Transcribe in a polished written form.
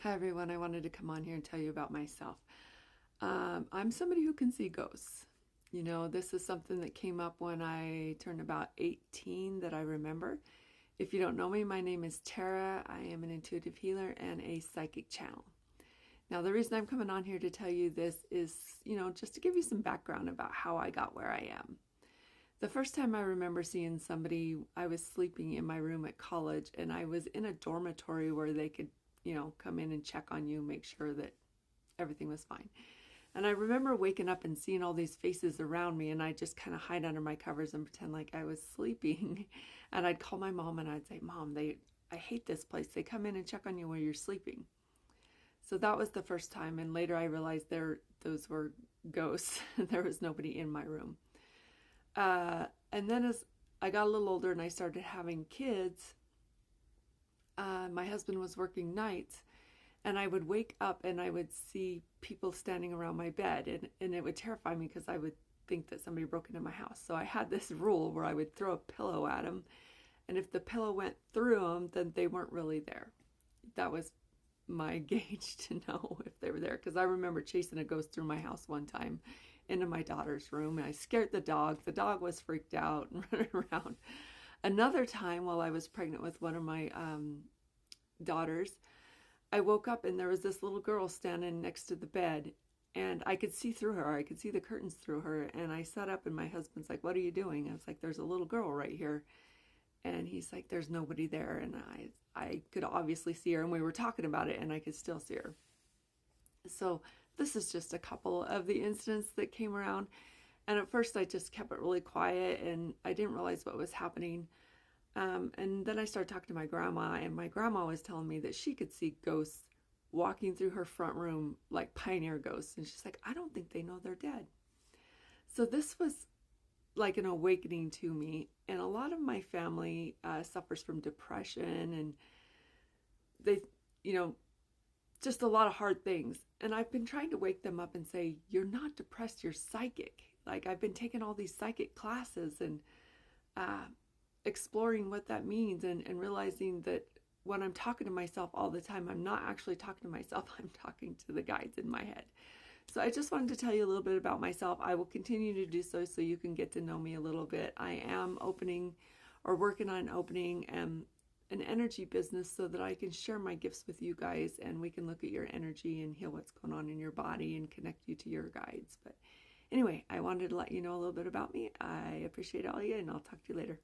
Hi everyone, I wanted to come on here and tell you about myself. I'm somebody who can see ghosts. This is something that came up when I turned about 18 that I remember. If you don't know me, my name is Tara. I am an intuitive healer and a psychic channel. Now, the reason I'm coming on here to tell you this is, just to give you some background about how I got where I am. The first time I remember seeing somebody, I was sleeping in my room at college, and I was in a dormitory where they could come in and check on you, make sure that everything was fine. And I remember waking up and seeing all these faces around me, and I just kind of hide under my covers and pretend like I was sleeping. And I'd call my mom and I'd say, Mom, I hate this place. They come in and check on you while you're sleeping. So that was the first time. And later I realized those were ghosts. There was nobody in my room. And then as I got a little older and I started having kids, my husband was working nights, and I would wake up and I would see people standing around my bed, and it would terrify me because I would think that somebody broke into my house. So I had this rule where I would throw a pillow at them, and if the pillow went through them, then they weren't really there. That was my gauge to know if they were there, because I remember chasing a ghost through my house one time into my daughter's room, and I scared the dog. The dog was freaked out and running around. Another time, while I was pregnant with one of my daughters, I woke up and there was this little girl standing next to the bed, and I could see through her. I could see the curtains through her. And I sat up, and my husband's like, "What are you doing?" I was like, "There's a little girl right here." And he's like, "There's nobody there." And I could obviously see her, and we were talking about it, and I could still see her. So this is just a couple of the incidents that came around. And at first I just kept it really quiet, and I didn't realize what was happening. And then I started talking to my grandma, and my grandma was telling me that she could see ghosts walking through her front room, like pioneer ghosts. And she's like, "I don't think they know they're dead." So this was like an awakening to me. And a lot of my family suffers from depression, and they, you know, just a lot of hard things. And I've been trying to wake them up and say, "You're not depressed, you're psychic." Like, I've been taking all these psychic classes and uh, exploring what that means, and realizing that when I'm talking to myself all the time, I'm not actually talking to myself, I'm talking to the guides in my head. So I just wanted to tell you a little bit about myself. I will continue to do so you can get to know me a little bit. I am opening or working on opening an energy business so that I can share my gifts with you guys, and we can look at your energy and heal what's going on in your body and connect you to your guides. But anyway, I wanted to let you know a little bit about me. I appreciate all of you, and I'll talk to you later.